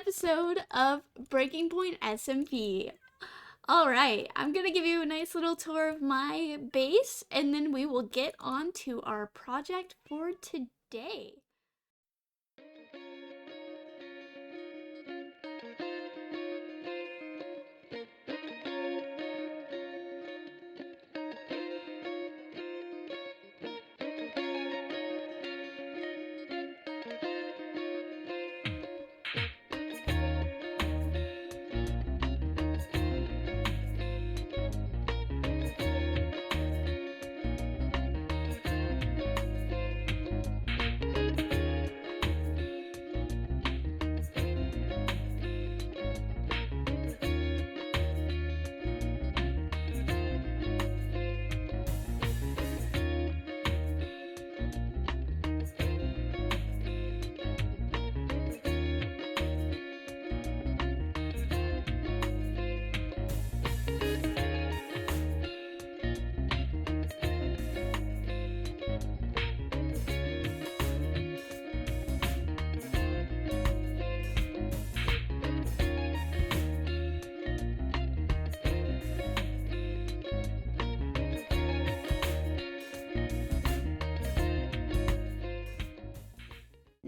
episode of Breaking Point SMP. Alright, I'm gonna give you a nice little tour of my base, and then we will get on to our project for today.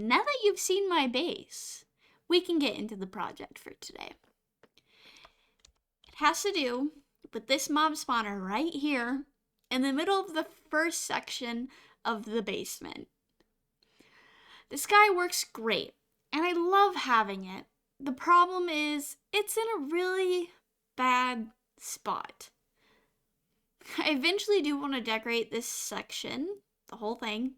Now that you've seen my base, we can get into the project for today. It has to do with this mob spawner right here in the middle of the first section of the basement. This guy works great, and I love having it. The problem is, it's in a really bad spot. I eventually do want to decorate this section, the whole thing.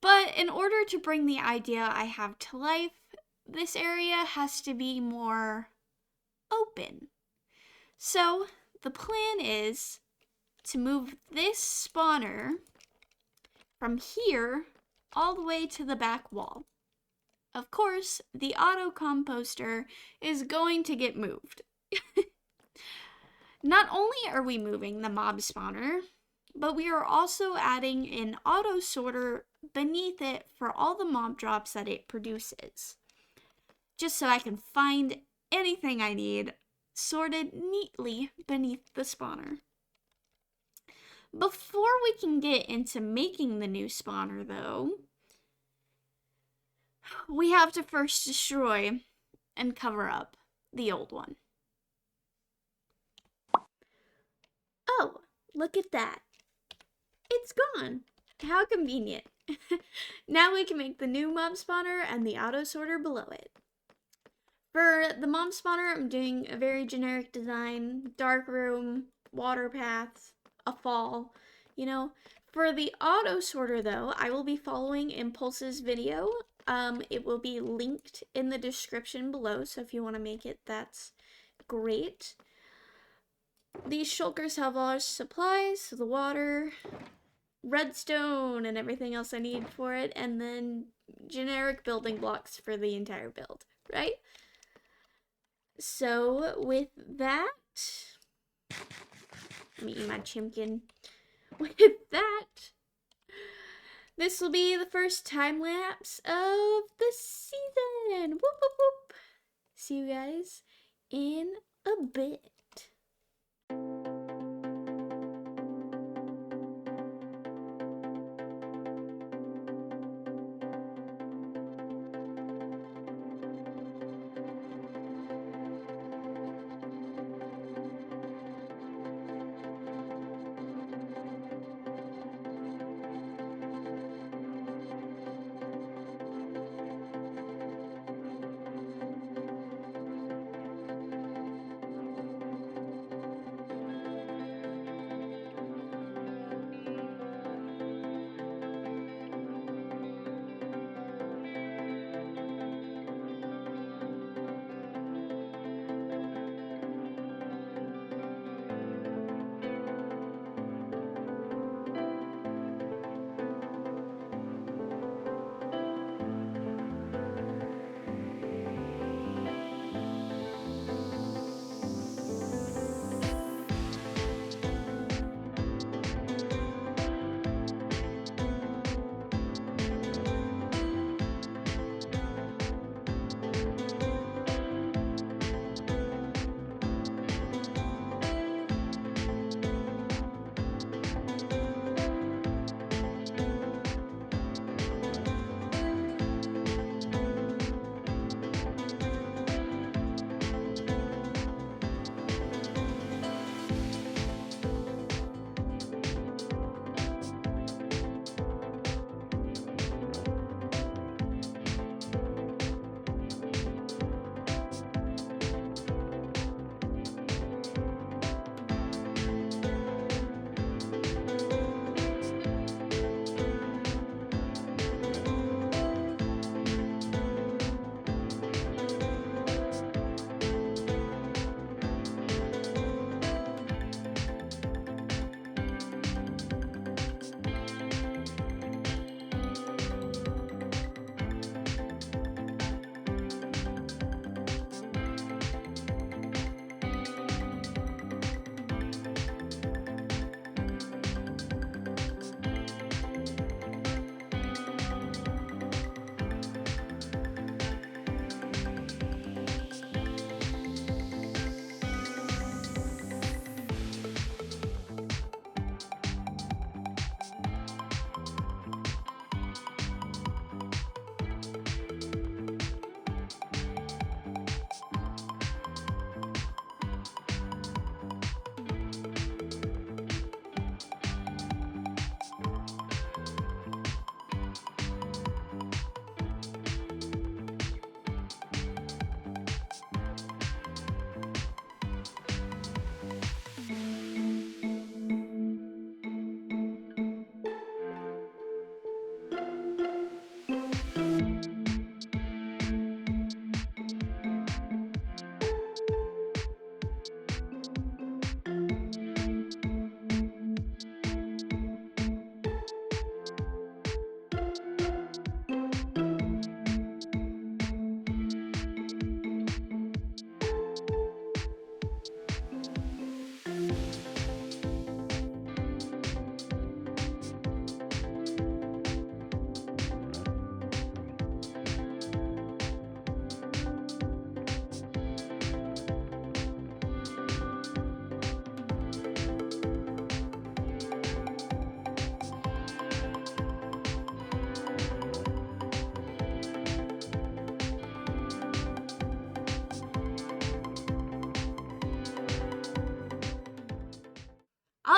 But in order to bring the idea I have to life, this area has to be more open. So the plan is to move this spawner from here all the way to the back wall. Of course, the auto composter is going to get moved. Not only are we moving the mob spawner, but we are also adding an auto sorter beneath it for all the mob drops that it produces. Just so I can find anything I need sorted neatly beneath the spawner. Before we can get into making the new spawner though, we have to first destroy and cover up the old one. Oh, look at that. It's gone. How convenient. Now we can make the new mob spawner and the auto sorter below it. For the mob spawner, I'm doing a very generic design, dark room, water paths, a fall, you know. For the auto sorter though, I will be following Impulse's video. It will be linked in the description below, so if you want to make it, that's great. These shulkers have all our supplies, so the water, redstone, and everything else I need for it, and then generic building blocks for the entire build, right? So with that, let me eat my chimkin. With that, this will be the first time lapse of the season. Whoop, whoop, whoop. See you guys in a bit.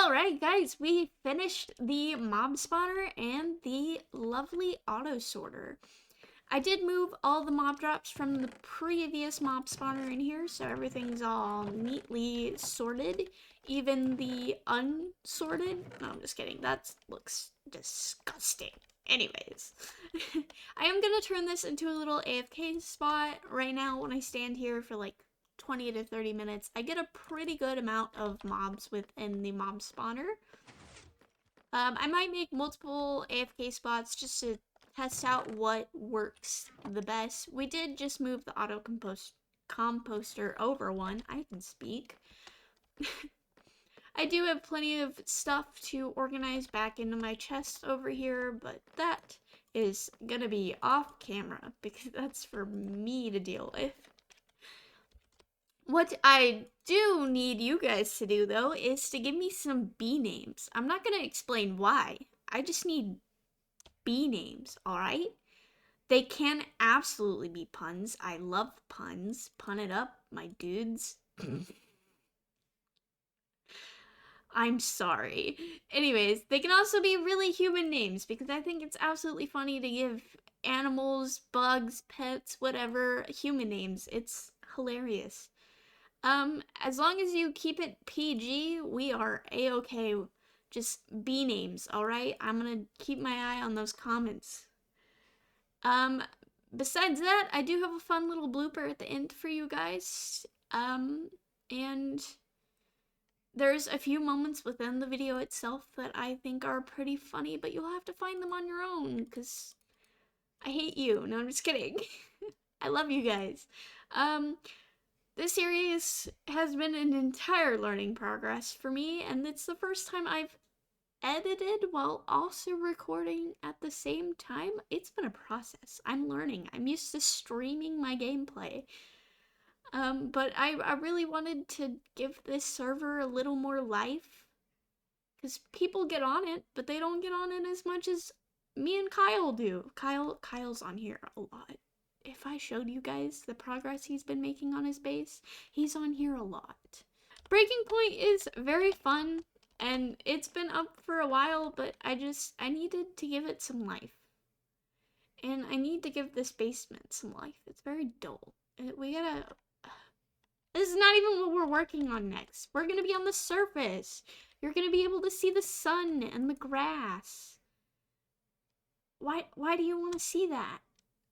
Alright guys, we finished the mob spawner and the lovely auto sorter. I did move all the mob drops from the previous mob spawner in here, so everything's all neatly sorted. Even the unsorted. No, I'm just kidding. That looks disgusting. Anyways, I am gonna turn this into a little AFK spot. Right now, when I stand here for like 20 to 30 minutes, I get a pretty good amount of mobs within the mob spawner. I might make multiple AFK spots just to test out what works the best. We did just move the auto composter over one. I can speak. I do have plenty of stuff to organize back into my chest over here, but that is gonna be off camera because that's for me to deal with. What I do need you guys to do, though, is to give me some bee names. I'm not going to explain why. I just need bee names, alright? They can absolutely be puns. I love puns. Pun it up, my dudes. I'm sorry. Anyways, they can also be really human names because I think it's absolutely funny to give animals, bugs, pets, whatever, human names. It's hilarious. As long as you keep it PG, we are A-okay. Just bee names, alright? I'm gonna keep my eye on those comments. Besides that, I do have a fun little blooper at the end for you guys. And there's a few moments within the video itself that I think are pretty funny, but you'll have to find them on your own, because I hate you. No, I'm just kidding. I love you guys. This series has been an entire learning progress for me, and it's the first time I've edited while also recording at the same time. It's been a process. I'm learning. I'm used to streaming my gameplay. But I really wanted to give this server a little more life, because people get on it, but they don't get on it as much as me and Kyle do. Kyle's on here a lot. If I showed you guys the progress he's been making on his base, he's on here a lot. Breaking Point is very fun, and it's been up for a while, but I needed to give it some life. And I need to give this basement some life. It's very dull. This is not even what we're working on next. We're gonna be on the surface. You're gonna be able to see the sun and the grass. Why do you want to see that?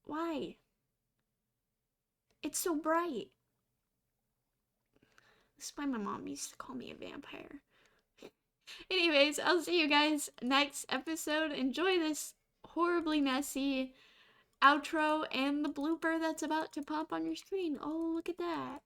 Why? It's so bright. This is why my mom used to call me a vampire. Anyways, I'll see you guys next episode. Enjoy this horribly messy outro and the blooper that's about to pop on your screen. Oh, look at that.